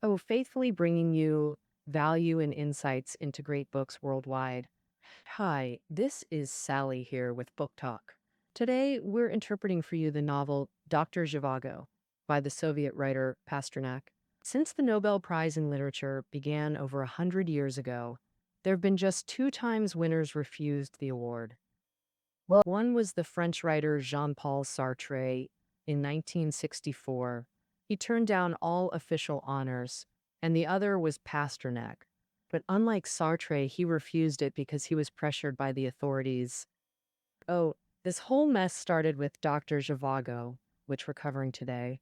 Oh, faithfully bringing you value and insights into great books worldwide. Hi, this is Sally here with Book Talk. Today, we're interpreting for you the novel Doctor Zhivago by the Soviet writer Pasternak. Since the Nobel Prize in Literature began over 100 years ago, there have been just two times winners refused the award. Well, one was the French writer Jean-Paul Sartre in 1964. He turned down all official honors, and the other was Pasternak. But unlike Sartre, he refused it because he was pressured by the authorities. Oh, this whole mess started with Dr. Zhivago, which we're covering today.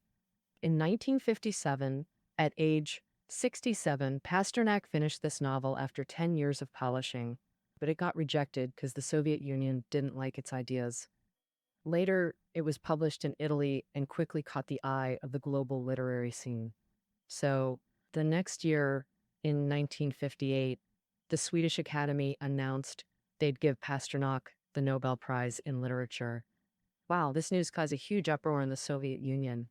In 1957, at age 67, Pasternak finished this novel after 10 years of polishing, but it got rejected because the Soviet Union didn't like its ideas. Later, it was published in Italy and quickly caught the eye of the global literary scene. So, the next year, in 1958, the Swedish Academy announced they'd give Pasternak the Nobel Prize in Literature. Wow, this news caused a huge uproar in the Soviet Union.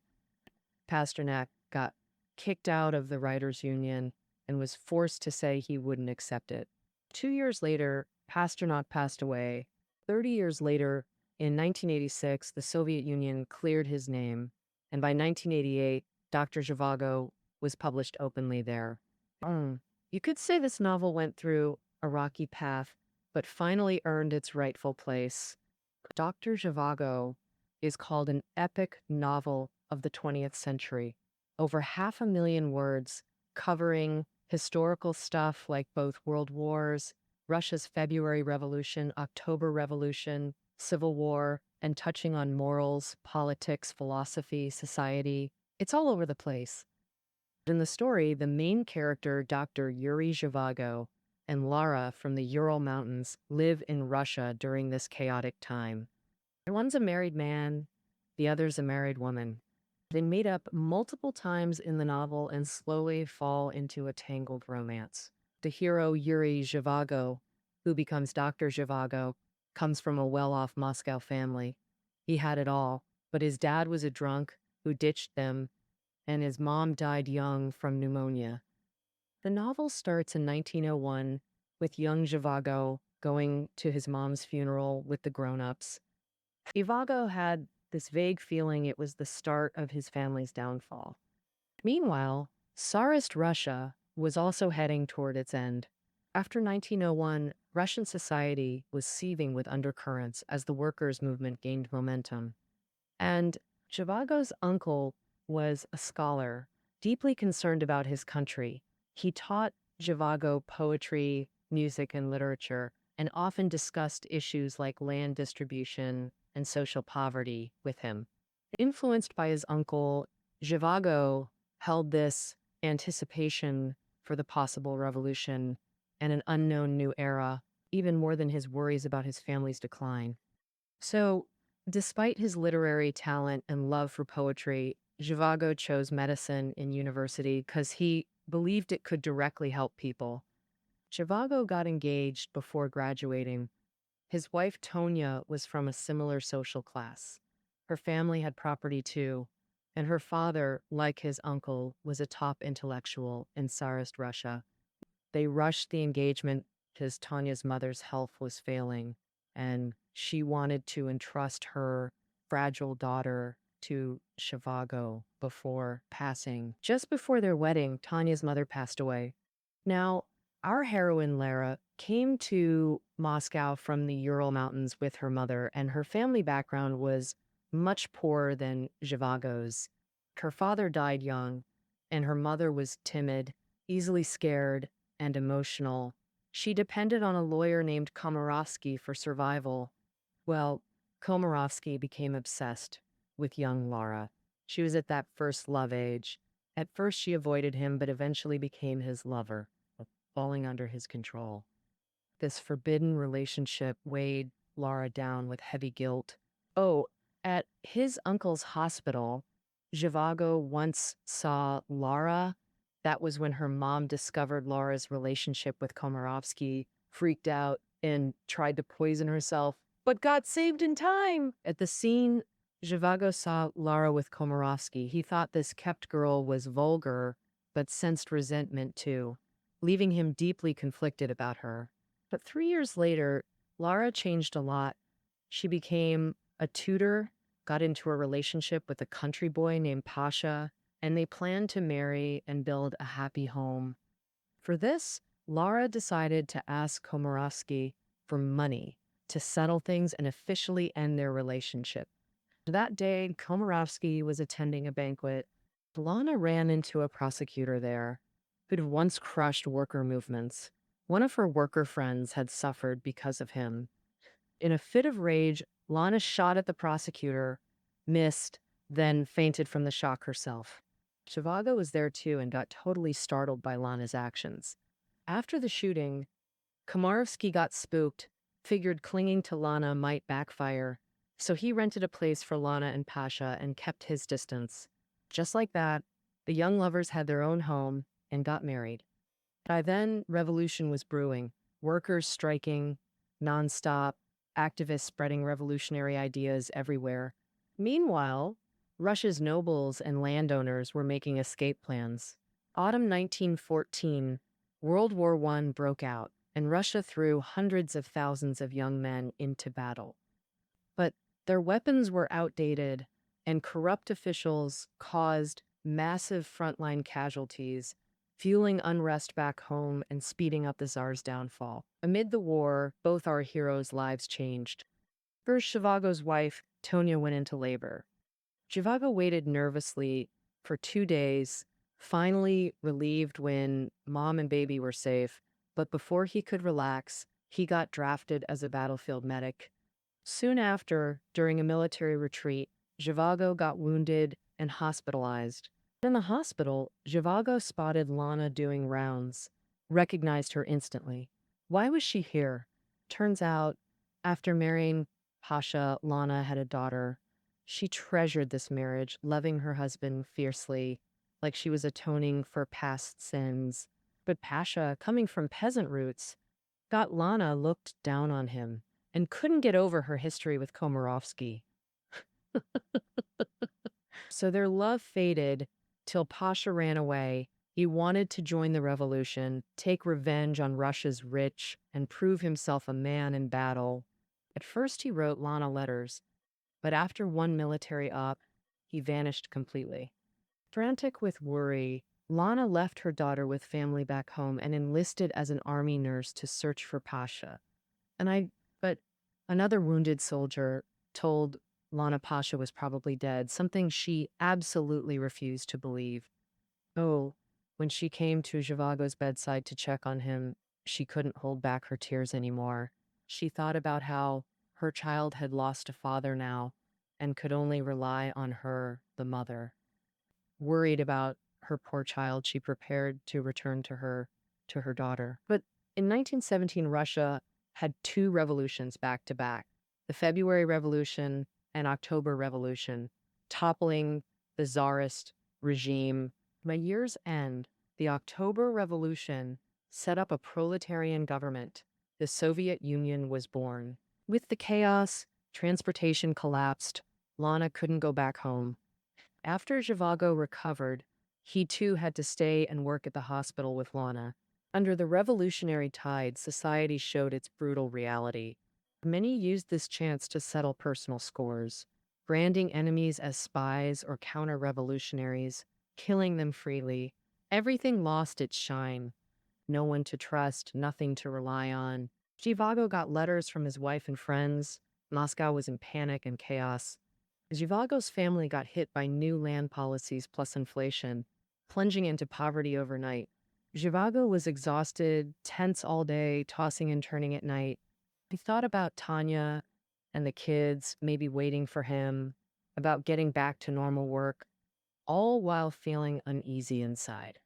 Pasternak got kicked out of the Writers' Union and was forced to say he wouldn't accept it. 2 years later, Pasternak passed away. 30 years later, in 1986, the Soviet Union cleared his name, and by 1988, Dr. Zhivago was published openly there. You could say this novel went through a rocky path, but finally earned its rightful place. Dr. Zhivago is called an epic novel of the 20th century. Over 500,000 words covering historical stuff like both world wars, Russia's February Revolution, October Revolution, Civil War, and touching on morals, politics, philosophy, society. It's all over the place. In the story, the main character, Dr. Yuri Zhivago, and Lara from the Ural Mountains live in Russia during this chaotic time. One's a married man, the other's a married woman. They meet up multiple times in the novel and slowly fall into a tangled romance. The hero, Yuri Zhivago, who becomes Dr. Zhivago, comes from a well-off Moscow family. He had it all, but his dad was a drunk who ditched them, and his mom died young from pneumonia. The novel starts in 1901 with young Zhivago going to his mom's funeral with the grown-ups. Zhivago had this vague feeling it was the start of his family's downfall. Meanwhile, Tsarist Russia was also heading toward its end. After 1901, Russian society was seething with undercurrents as the workers' movement gained momentum. And Zhivago's uncle was a scholar, deeply concerned about his country. He taught Zhivago poetry, music, and literature, and often discussed issues like land distribution and social poverty with him. Influenced by his uncle, Zhivago held this anticipation for the possible revolution and an unknown new era, even more than his worries about his family's decline. So, despite his literary talent and love for poetry, Zhivago chose medicine in university because he believed it could directly help people. Zhivago got engaged before graduating. His wife, Tonya, was from a similar social class. Her family had property too, and her father, like his uncle, was a top intellectual in Tsarist Russia. They rushed the engagement because Tanya's mother's health was failing, and she wanted to entrust her fragile daughter to Zhivago before passing. Just before their wedding, Tanya's mother passed away. Now, our heroine, Lara, came to Moscow from the Ural Mountains with her mother, and her family background was much poorer than Zhivago's. Her father died young, and her mother was timid, easily scared, and emotional. She depended on a lawyer named Komarovsky for survival. Well, Komarovsky became obsessed with young Lara. She was at that first love age. At first, she avoided him, but eventually became his lover, falling under his control. This forbidden relationship weighed Lara down with heavy guilt. Oh, at his uncle's hospital, Zhivago once saw Lara. That was when her mom discovered Lara's relationship with Komarovsky, freaked out, and tried to poison herself, but got saved in time. At the scene, Zhivago saw Lara with Komarovsky. He thought this kept girl was vulgar, but sensed resentment too, leaving him deeply conflicted about her. But 3 years later, Lara changed a lot. She became a tutor, got into a relationship with a country boy named Pasha, and they planned to marry and build a happy home. For this, Lara decided to ask Komarovsky for money to settle things and officially end their relationship. That day, Komarovsky was attending a banquet. Lana ran into a prosecutor there who'd once crushed worker movements. One of her worker friends had suffered because of him. In a fit of rage, Lana shot at the prosecutor, missed, then fainted from the shock herself. Zhivago was there too and got totally startled by Lana's actions. After the shooting, Komarovsky got spooked, figured clinging to Lana might backfire, so he rented a place for Lana and Pasha and kept his distance. Just like that, the young lovers had their own home and got married. By then, revolution was brewing, workers striking nonstop, activists spreading revolutionary ideas everywhere. Meanwhile, Russia's nobles and landowners were making escape plans. Autumn 1914, World War I broke out, and Russia threw hundreds of thousands of young men into battle. But their weapons were outdated, and corrupt officials caused massive frontline casualties, fueling unrest back home and speeding up the Tsar's downfall. Amid the war, both our heroes' lives changed. First, Zhivago's wife, Tonya, went into labor. Zhivago waited nervously for 2 days, finally relieved when mom and baby were safe. But before he could relax, he got drafted as a battlefield medic. Soon after, during a military retreat, Zhivago got wounded and hospitalized. In the hospital, Zhivago spotted Lana doing rounds, recognized her instantly. Why was she here? Turns out, after marrying Pasha, Lana had a daughter. She treasured this marriage, loving her husband fiercely, like she was atoning for past sins. But Pasha, coming from peasant roots, got Lana looked down on him and couldn't get over her history with Komarovsky. So their love faded till Pasha ran away. He wanted to join the revolution, take revenge on Russia's rich, and prove himself a man in battle. At first he wrote Lana letters, but after one military op, he vanished completely. Frantic with worry, Lana left her daughter with family back home and enlisted as an army nurse to search for Pasha. But another wounded soldier told Lana Pasha was probably dead, something she absolutely refused to believe. Oh, when she came to Zhivago's bedside to check on him, she couldn't hold back her tears anymore. She thought about how her child had lost a father now and could only rely on her, the mother. Worried about her poor child, she prepared to return to her daughter. But in 1917, Russia had two revolutions back to back, the February Revolution and October Revolution, toppling the Tsarist regime. By year's end, the October Revolution set up a proletarian government. The Soviet Union was born. With the chaos, transportation collapsed. Lana couldn't go back home. After Zhivago recovered, he too had to stay and work at the hospital with Lana. Under the revolutionary tide, society showed its brutal reality. Many used this chance to settle personal scores, branding enemies as spies or counter-revolutionaries, killing them freely. Everything lost its shine. No one to trust, nothing to rely on. Zhivago got letters from his wife and friends. Moscow was in panic and chaos. Zhivago's family got hit by new land policies plus inflation, plunging into poverty overnight. Zhivago was exhausted, tense all day, tossing and turning at night. He thought about Tanya and the kids, maybe waiting for him, about getting back to normal work, all while feeling uneasy inside.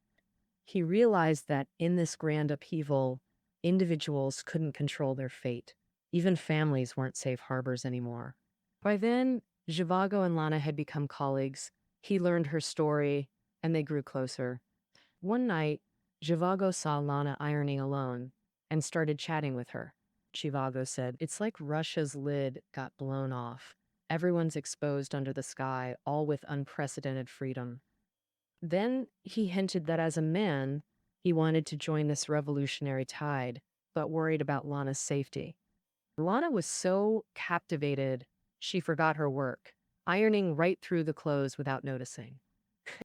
He realized that in this grand upheaval, individuals couldn't control their fate. Even families weren't safe harbors anymore. By then, Zhivago and Lana had become colleagues. He learned her story, and they grew closer. One night, Zhivago saw Lana ironing alone and started chatting with her. Zhivago said, "It's like Russia's lid got blown off. Everyone's exposed under the sky, all with unprecedented freedom." Then he hinted that as a man, he wanted to join this revolutionary tide, but worried about Lana's safety. Lana was so captivated, she forgot her work, ironing right through the clothes without noticing.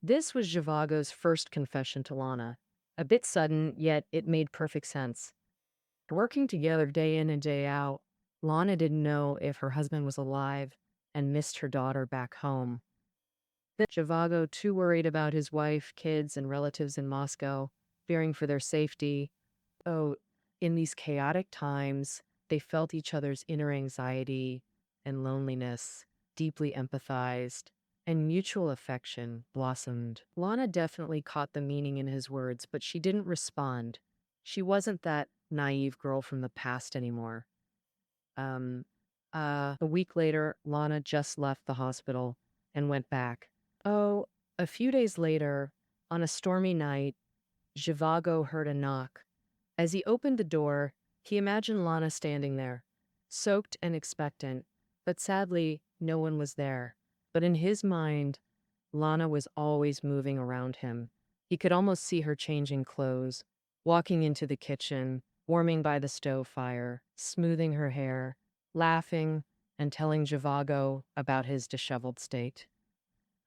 This was Zhivago's first confession to Lana. A bit sudden, yet it made perfect sense. Working together day in and day out, Lana didn't know if her husband was alive and missed her daughter back home. Then Zhivago, too worried about his wife, kids, and relatives in Moscow, fearing for their safety. Oh, in these chaotic times, they felt each other's inner anxiety and loneliness, deeply empathized, and mutual affection blossomed. Lana definitely caught the meaning in his words, but she didn't respond. She wasn't that naive girl from the past anymore. Um, a week later, Lana just left the hospital and went back. Oh, a few days later, on a stormy night, Zhivago heard a knock. As he opened the door, he imagined Lana standing there, soaked and expectant, but sadly, no one was there. But in his mind, Lana was always moving around him. He could almost see her changing clothes, walking into the kitchen, warming by the stove fire, smoothing her hair, laughing, and telling Zhivago about his disheveled state.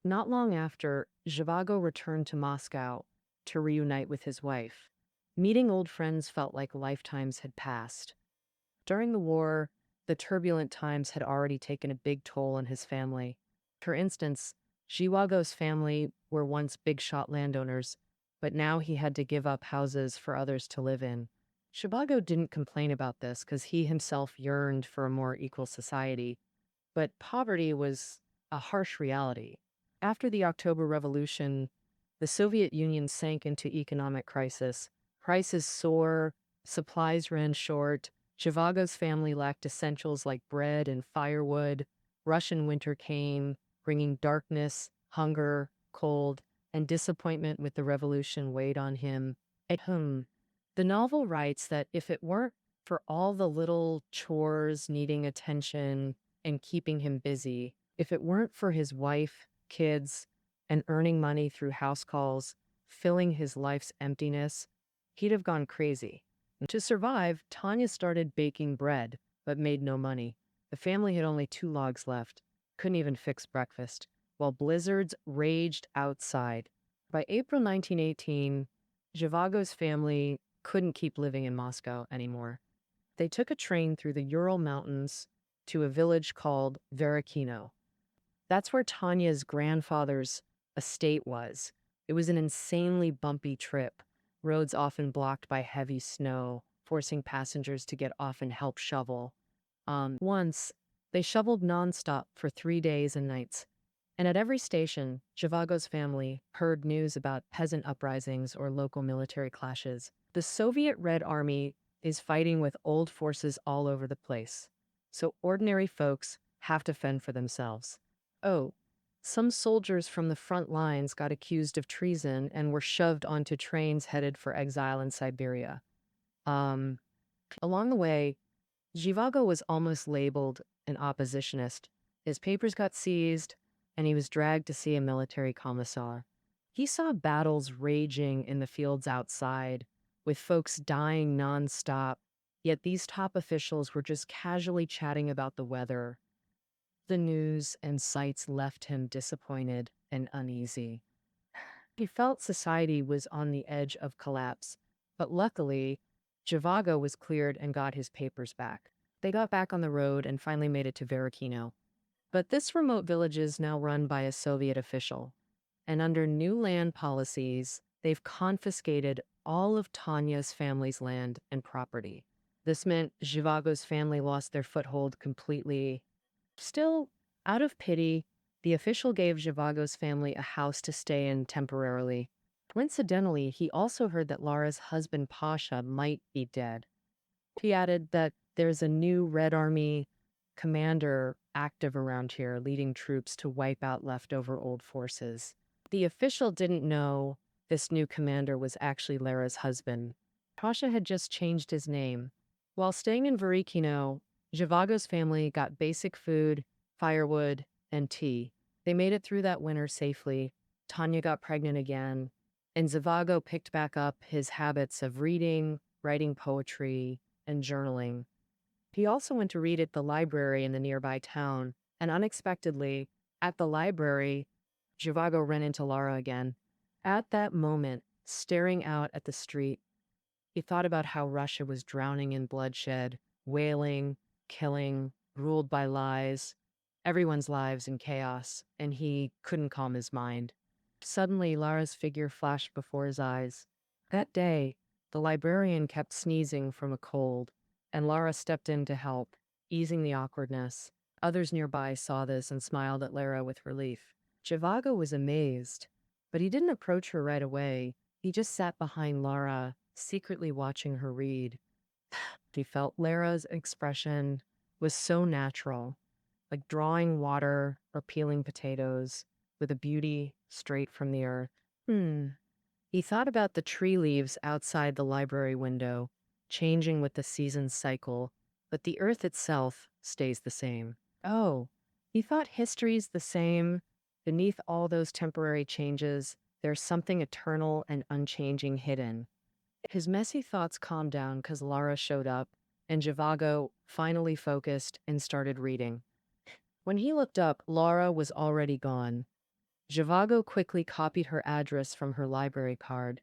Not long after, Zhivago returned to Moscow to reunite with his wife. Meeting old friends felt like lifetimes had passed. During the war, the turbulent times had already taken a big toll on his family. For instance, Zhivago's family were once big shot landowners, but now he had to give up houses for others to live in. Zhivago didn't complain about this because he himself yearned for a more equal society, but poverty was a harsh reality. After the October Revolution, the Soviet Union sank into economic crisis. Prices soared, supplies ran short. Zhivago's family lacked essentials like bread and firewood. Russian winter came, bringing darkness, hunger, cold, and disappointment with the revolution weighed on him. At home, the novel writes that if it weren't for all the little chores needing attention and keeping him busy, if it weren't for his wife, kids, and earning money through house calls, filling his life's emptiness, he'd have gone crazy. To survive, Tanya started baking bread, but made no money. The family had only 2 logs left, couldn't even fix breakfast, while blizzards raged outside. By April 1918, Zhivago's family couldn't keep living in Moscow anymore. They took a train through the Ural Mountains to a village called Verakino. That's where Tanya's grandfather's estate was. It was an insanely bumpy trip, roads often blocked by heavy snow, forcing passengers to get off and help shovel. Once, they shoveled nonstop for 3 days and nights. And at every station, Zhivago's family heard news about peasant uprisings or local military clashes. The Soviet Red Army is fighting with old forces all over the place, so ordinary folks have to fend for themselves. Oh, some soldiers from the front lines got accused of treason and were shoved onto trains headed for exile in Siberia. Along the way, Zhivago was almost labeled an oppositionist. His papers got seized, and he was dragged to see a military commissar. He saw battles raging in the fields outside, with folks dying nonstop, yet these top officials were just casually chatting about the weather. The news and sights left him disappointed and uneasy. He felt society was on the edge of collapse, but luckily, Zhivago was cleared and got his papers back. They got back on the road and finally made it to Verakino. But this remote village is now run by a Soviet official, and under new land policies, they've confiscated all of Tanya's family's land and property. This meant Zhivago's family lost their foothold completely. Still, out of pity, the official gave Zhivago's family a house to stay in temporarily. Coincidentally, he also heard that Lara's husband Pasha might be dead. He added that there's a new Red Army commander active around here, leading troops to wipe out leftover old forces. The official didn't know this new commander was actually Lara's husband. Pasha had just changed his name. While staying in Varikino, Zhivago's family got basic food, firewood, and tea. They made it through that winter safely. Tanya got pregnant again, and Zhivago picked back up his habits of reading, writing poetry, and journaling. He also went to read at the library in the nearby town, and unexpectedly, at the library, Zhivago ran into Lara again. At that moment, staring out at the street, he thought about how Russia was drowning in bloodshed, wailing, killing, ruled by lies, everyone's lives in chaos, and he couldn't calm his mind. Suddenly, Lara's figure flashed before his eyes. That day, the librarian kept sneezing from a cold, and Lara stepped in to help, easing the awkwardness. Others nearby saw this and smiled at Lara with relief. Zhivago was amazed, but he didn't approach her right away. He just sat behind Lara, secretly watching her read. He felt Lara's expression was so natural, like drawing water or peeling potatoes, with a beauty straight from the earth. He thought about the tree leaves outside the library window, changing with the season's cycle, but the earth itself stays the same. Oh, he thought history's the same. Beneath all those temporary changes, there's something eternal and unchanging hidden. His messy thoughts calmed down because Lara showed up, and Zhivago finally focused and started reading. When he looked up, Lara was already gone. Zhivago quickly copied her address from her library card.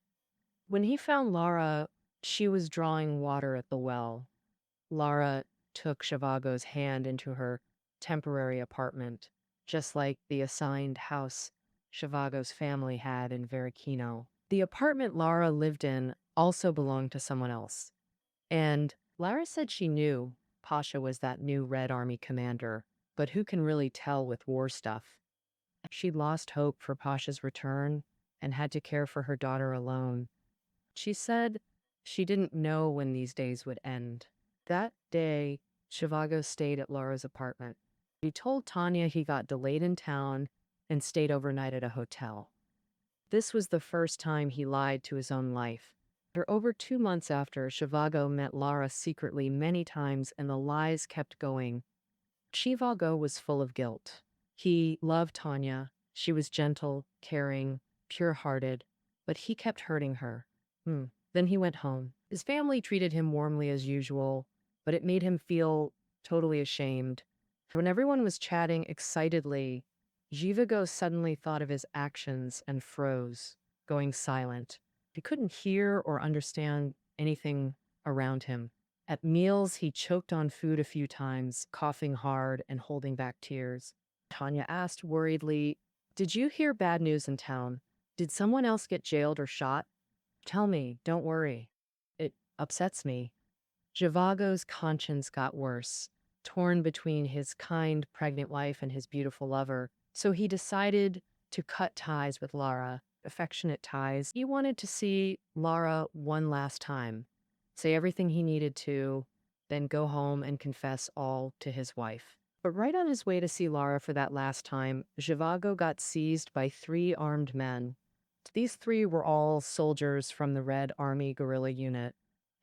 When he found Lara, she was drawing water at the well. Lara took Zhivago's hand into her temporary apartment, just like the assigned house Zhivago's family had in Verikino. The apartment Lara lived in also belonged to someone else. And Lara said she knew Pasha was that new Red Army commander, but who can really tell with war stuff? She'd lost hope for Pasha's return and had to care for her daughter alone. She said she didn't know when these days would end. That day, Zhivago stayed at Lara's apartment. He told Tanya he got delayed in town and stayed overnight at a hotel. This was the first time he lied to his own life. For over 2 months after, Zhivago met Lara secretly many times and the lies kept going. Zhivago was full of guilt. He loved Tanya. She was gentle, caring, pure-hearted, but he kept hurting her. Then he went home. His family treated him warmly as usual, but it made him feel totally ashamed. When everyone was chatting excitedly, Zhivago suddenly thought of his actions and froze, going silent. He couldn't hear or understand anything around him. At meals, he choked on food a few times, coughing hard and holding back tears. Tanya asked worriedly, "Did you hear bad news in town? Did someone else get jailed or shot? Tell me, don't worry. It upsets me." Zhivago's conscience got worse, torn between his kind, pregnant wife and his beautiful lover. So he decided to cut ties with Lara, affectionate ties. He wanted to see Lara one last time, say everything he needed to, then go home and confess all to his wife. But right on his way to see Lara for that last time, Zhivago got seized by 3 armed men. These 3 were all soldiers from the Red Army guerrilla unit.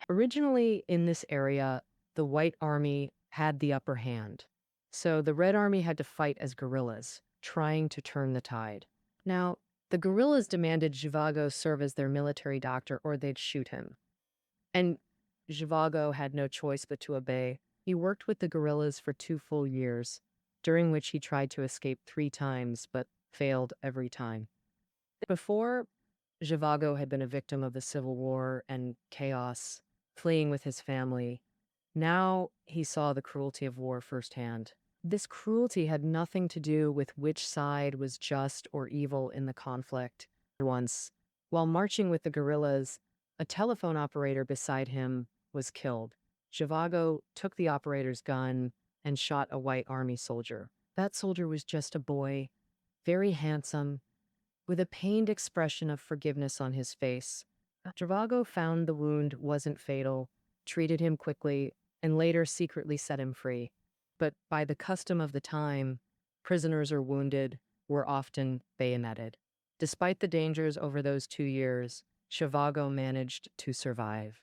Originally in this area, the White Army had the upper hand. So the Red Army had to fight as guerrillas, trying to turn the tide. Now, the guerrillas demanded Zhivago serve as their military doctor or they'd shoot him. And Zhivago had no choice but to obey. He worked with the guerrillas for 2 full years, during which he tried to escape 3 times, but failed every time. Before, Zhivago had been a victim of the civil war and chaos, fleeing with his family. Now he saw the cruelty of war firsthand. This cruelty had nothing to do with which side was just or evil in the conflict. Once, while marching with the guerrillas, a telephone operator beside him was killed. Zhivago took the operator's gun and shot a White Army soldier. That soldier was just a boy, very handsome, with a pained expression of forgiveness on his face. Zhivago found the wound wasn't fatal, treated him quickly, and later secretly set him free. But by the custom of the time, prisoners or wounded were often bayoneted. Despite the dangers over those 2 years, Zhivago managed to survive.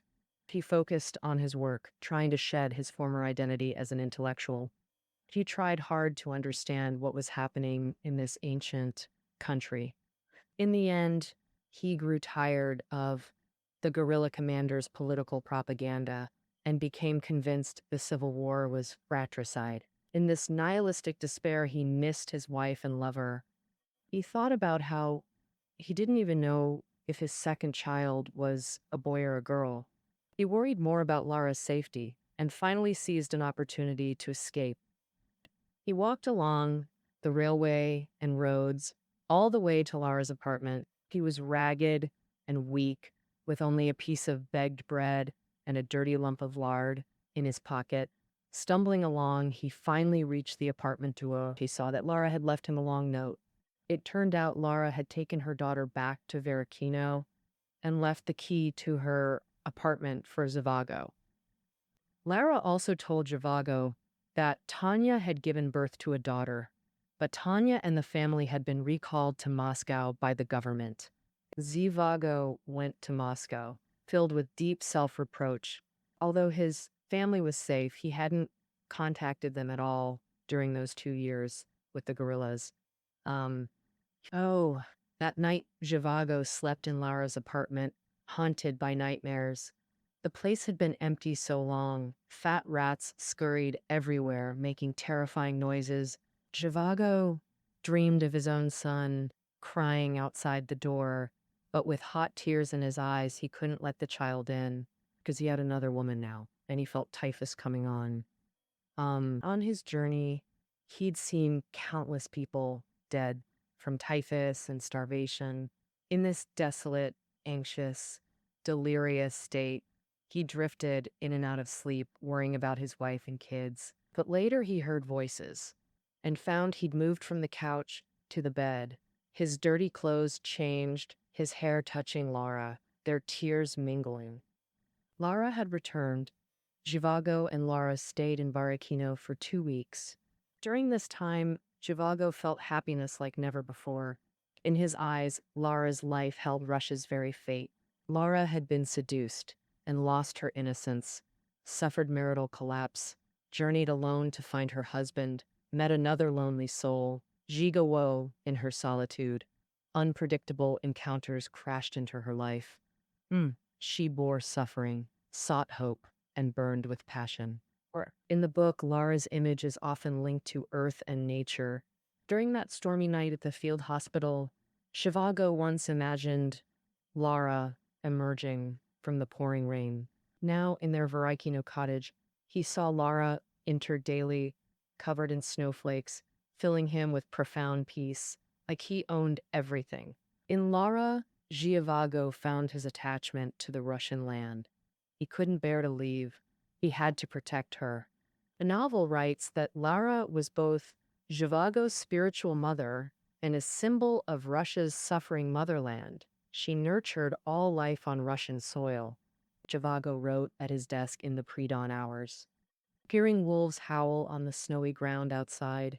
He focused on his work, trying to shed his former identity as an intellectual. He tried hard to understand what was happening in this ancient country. In the end, he grew tired of the guerrilla commander's political propaganda and became convinced the civil war was fratricide. In this nihilistic despair, he missed his wife and lover. He thought about how he didn't even know if his second child was a boy or a girl. He worried more about Lara's safety and finally seized an opportunity to escape. He walked along the railway and roads all the way to Lara's apartment. He was ragged and weak, with only a piece of begged bread and a dirty lump of lard in his pocket. Stumbling along, he finally reached the apartment door. He saw that Lara had left him a long note. It turned out Lara had taken her daughter back to Veracino and left the key to her apartment for Zhivago. Lara also told Zhivago that Tanya had given birth to a daughter, but Tanya and the family had been recalled to Moscow by the government. Zhivago went to Moscow, filled with deep self-reproach. Although his family was safe, he hadn't contacted them at all during those 2 years with the guerrillas. Um, oh, that night Zhivago slept in Lara's apartment, haunted by nightmares. The place had been empty so long. Fat rats scurried everywhere, making terrifying noises. Zhivago dreamed of his own son crying outside the door, but with hot tears in his eyes, he couldn't let the child in because he had another woman now, and he felt typhus coming on. On his journey, he'd seen countless people dead from typhus and starvation. In this desolate, anxious, delirious state, he drifted in and out of sleep, worrying about his wife and kids. But later he heard voices and found he'd moved from the couch to the bed. His dirty clothes changed, his hair touching Lara, their tears mingling. Lara had returned. Zhivago and Lara stayed in Barakino for 2 weeks. During this time, Zhivago felt happiness like never before. In his eyes, Lara's life held Russia's very fate. Lara had been seduced and lost her innocence, suffered marital collapse, journeyed alone to find her husband, met another lonely soul, Zhivago in her solitude. Unpredictable encounters crashed into her life. She bore suffering, sought hope, and burned with passion. In the book, Lara's image is often linked to earth and nature. During that stormy night at the field hospital, Zhivago once imagined Lara emerging from the pouring rain. Now, in their Verikino cottage, he saw Lara enter daily, covered in snowflakes, filling him with profound peace, like he owned everything. In Lara, Zhivago found his attachment to the Russian land. He couldn't bear to leave. He had to protect her. The novel writes that Lara was both Zhivago's spiritual mother and a symbol of Russia's suffering motherland. She nurtured all life on Russian soil. Zhivago wrote at his desk in the pre-dawn hours. Hearing wolves howl on the snowy ground outside,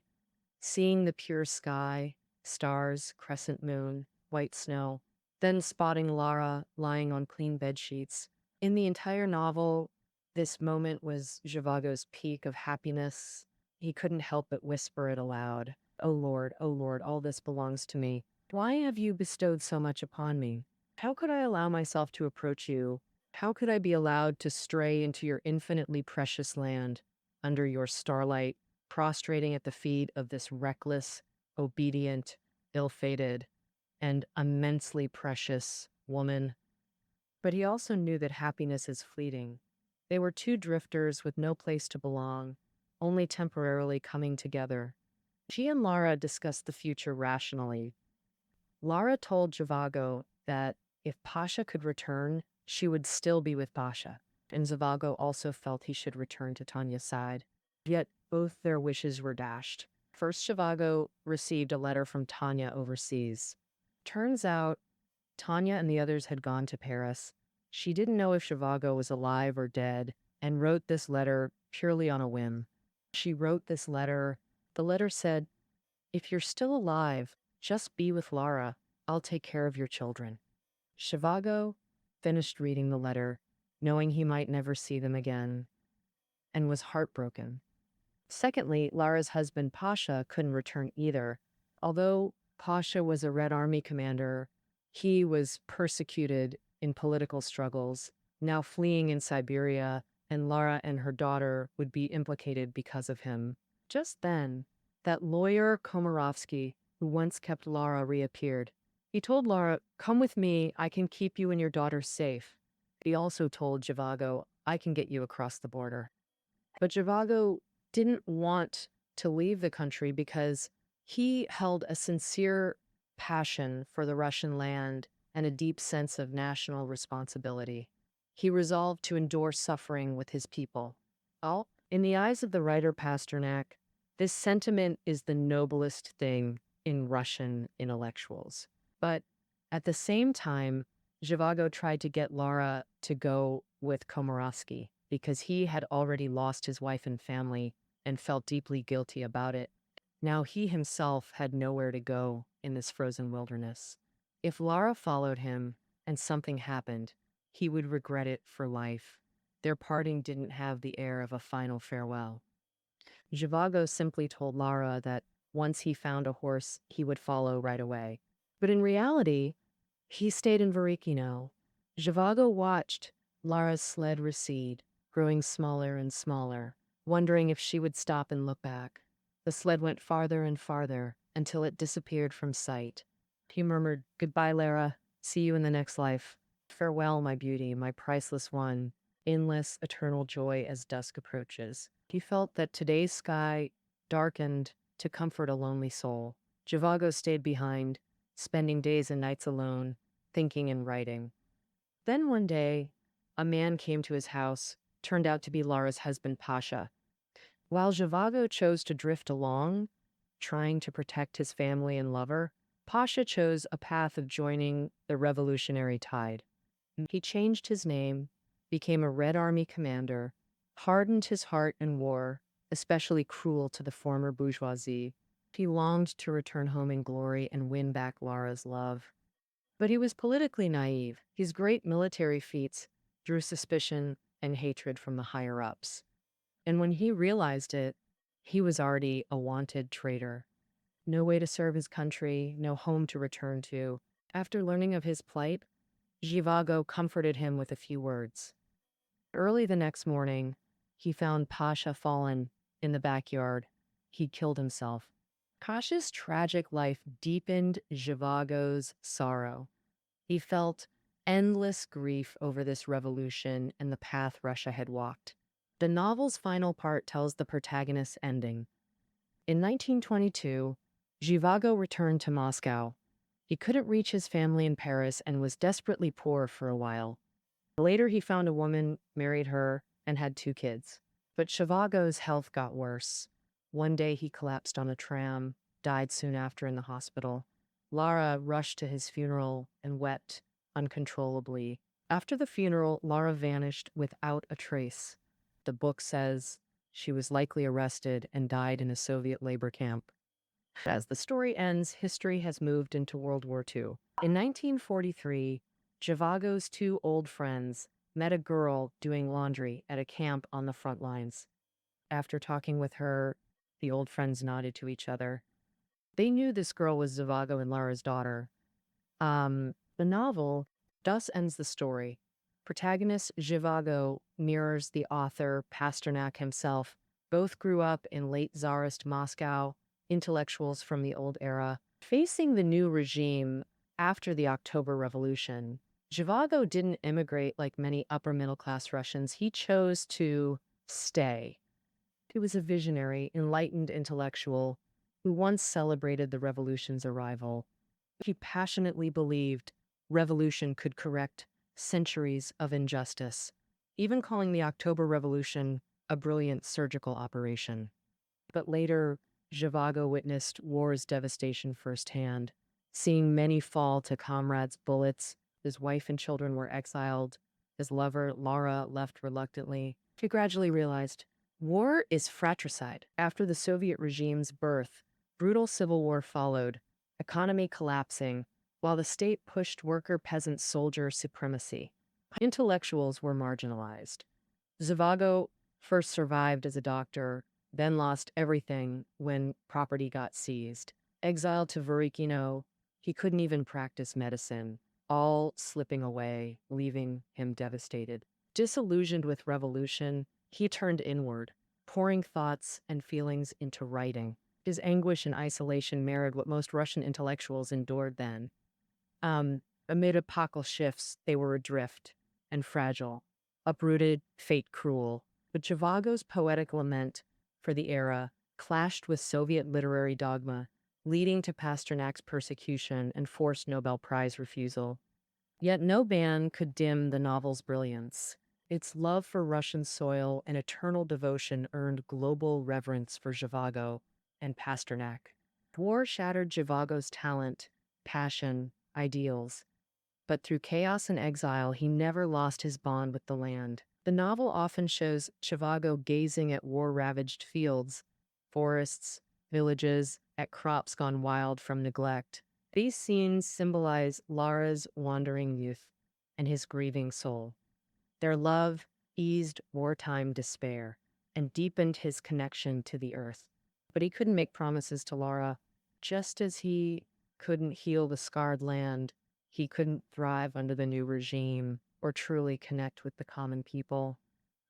seeing the pure sky, stars, crescent moon, white snow, then spotting Lara lying on clean bedsheets. In the entire novel, this moment was Zhivago's peak of happiness. He couldn't help but whisper it aloud. Oh Lord, all this belongs to me. Why have you bestowed so much upon me? How could I allow myself to approach you? How could I be allowed to stray into your infinitely precious land, under your starlight, prostrating at the feet of this reckless, obedient, ill-fated, and immensely precious woman? But he also knew that happiness is fleeting. They were two drifters with no place to belong, only temporarily coming together. She and Lara discussed the future rationally. Lara told Zhivago that if Pasha could return, she would still be with Pasha, and Zhivago also felt he should return to Tanya's side. Yet both their wishes were dashed. First, Zhivago received a letter from Tanya overseas. Turns out, Tanya and the others had gone to Paris. She didn't know if Zhivago was alive or dead, and wrote this letter purely on a whim. She wrote this letter. The letter said, "If you're still alive, just be with Lara. I'll take care of your children." Zhivago finished reading the letter, knowing he might never see them again, and was heartbroken. Secondly, Lara's husband Pasha couldn't return either. Although Pasha was a Red Army commander. He was persecuted in political struggles, now fleeing in Siberia, and Lara and her daughter would be implicated because of him. Just then, that lawyer Komarovsky, who once kept Lara, reappeared. He told Lara, "Come with me, I can keep you and your daughter safe." He also told Zhivago, "I can get you across the border." But Zhivago didn't want to leave the country because he held a sincere passion for the Russian land and a deep sense of national responsibility. He resolved to endure suffering with his people. Oh, in the eyes of the writer Pasternak, this sentiment is the noblest thing in Russian intellectuals. But at the same time, Zhivago tried to get Lara to go with Komarovsky because he had already lost his wife and family and felt deeply guilty about it. Now he himself had nowhere to go in this frozen wilderness. If Lara followed him and something happened, he would regret it for life. Their parting didn't have the air of a final farewell. Zhivago simply told Lara that once he found a horse, he would follow right away. But in reality, he stayed in Varikino. Zhivago watched Lara's sled recede, growing smaller and smaller, wondering if she would stop and look back. The sled went farther and farther until it disappeared from sight. He murmured, "Goodbye, Lara. See you in the next life. Farewell, my beauty, my priceless one. Endless, eternal joy as dusk approaches." He felt that today's sky darkened to comfort a lonely soul. Zhivago stayed behind, spending days and nights alone, thinking and writing. Then one day, a man came to his house, turned out to be Lara's husband, Pasha. While Zhivago chose to drift along, trying to protect his family and lover, Pasha chose a path of joining the revolutionary tide. He changed his name, became a Red Army commander, hardened his heart in war, especially cruel to the former bourgeoisie. He longed to return home in glory and win back Lara's love. But he was politically naive. His great military feats drew suspicion and hatred from the higher-ups. And when he realized it, he was already a wanted traitor. No way to serve his country, no home to return to. After learning of his plight, Zhivago comforted him with a few words. Early the next morning, he found Pasha fallen in the backyard. He'd killed himself. Pasha's tragic life deepened Zhivago's sorrow. He felt endless grief over this revolution and the path Russia had walked. The novel's final part tells the protagonist's ending. In 1922, Zhivago returned to Moscow. He couldn't reach his family in Paris and was desperately poor for a while. Later, he found a woman, married her, and had 2 kids. But Zhivago's health got worse. One day, he collapsed on a tram, died soon after in the hospital. Lara rushed to his funeral and wept uncontrollably. After the funeral, Lara vanished without a trace. The book says she was likely arrested and died in a Soviet labor camp. As the story ends, history has moved into World War II. In 1943, Zhivago's 2 old friends met a girl doing laundry at a camp on the front lines. After talking with her, the old friends nodded to each other. They knew this girl was Zhivago and Lara's daughter. The novel thus ends the story. Protagonist Zhivago mirrors the author Pasternak himself. Both grew up in late Tsarist Moscow, intellectuals from the old era. Facing the new regime after the October Revolution, Zhivago didn't immigrate like many upper-middle-class Russians. He chose to stay. He was a visionary, enlightened intellectual who once celebrated the revolution's arrival. He passionately believed revolution could correct centuries of injustice, even calling the October Revolution a brilliant surgical operation. But later, Zhivago witnessed war's devastation firsthand, seeing many fall to comrades' bullets. His wife and children were exiled. His lover, Lara, left reluctantly. He gradually realized war is fratricide. After the Soviet regime's birth, brutal civil war followed, economy collapsing, while the state pushed worker-peasant soldier supremacy. Intellectuals were marginalized. Zhivago first survived as a doctor, then lost everything when property got seized. Exiled to Varikino, he couldn't even practice medicine, all slipping away, leaving him devastated. Disillusioned with revolution, he turned inward, pouring thoughts and feelings into writing. His anguish and isolation mirrored what most Russian intellectuals endured then. Amid epochal shifts, they were adrift and fragile, uprooted, fate cruel. But Zhivago's poetic lament for the era clashed with Soviet literary dogma, leading to Pasternak's persecution and forced Nobel Prize refusal. Yet no ban could dim the novel's brilliance. Its love for Russian soil and eternal devotion earned global reverence for Zhivago and Pasternak. War shattered Zhivago's talent, passion, ideals, but through chaos and exile, he never lost his bond with the land. The novel often shows Zhivago gazing at war-ravaged fields, forests, villages, at crops gone wild from neglect. These scenes symbolize Lara's wandering youth and his grieving soul. Their love eased wartime despair and deepened his connection to the earth. But he couldn't make promises to Lara, just as he couldn't heal the scarred land. He couldn't thrive under the new regime or truly connect with the common people.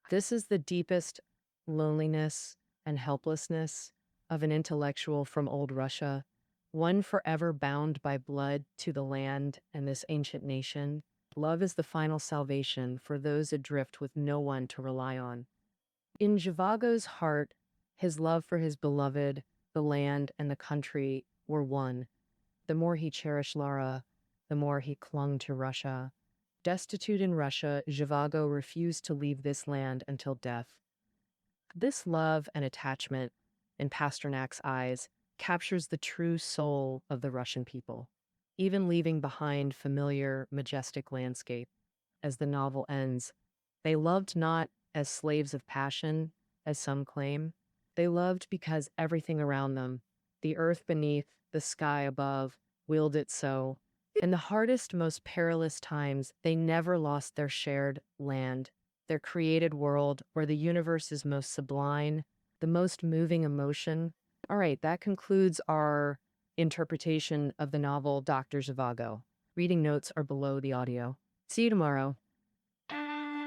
This is the deepest loneliness and helplessness of an intellectual from old Russia, one forever bound by blood to the land and this ancient nation. Love is the final salvation for those adrift with no one to rely on. In Zhivago's heart, his love for his beloved, the land, and the country were one. The more he cherished Lara, the more he clung to Russia. Destitute in Russia, Zhivago refused to leave this land until death. This love and attachment, in Pasternak's eyes, captures the true soul of the Russian people, even leaving behind familiar, majestic landscape. As the novel ends, they loved not as slaves of passion, as some claim. They loved because everything around them, the earth beneath, the sky above, willed it so. In the hardest, most perilous times, they never lost their shared land, their created world where the universe is most sublime, the most moving emotion. All right, that concludes our interpretation of the novel Doctor Zhivago. Reading notes are below the audio. See you tomorrow.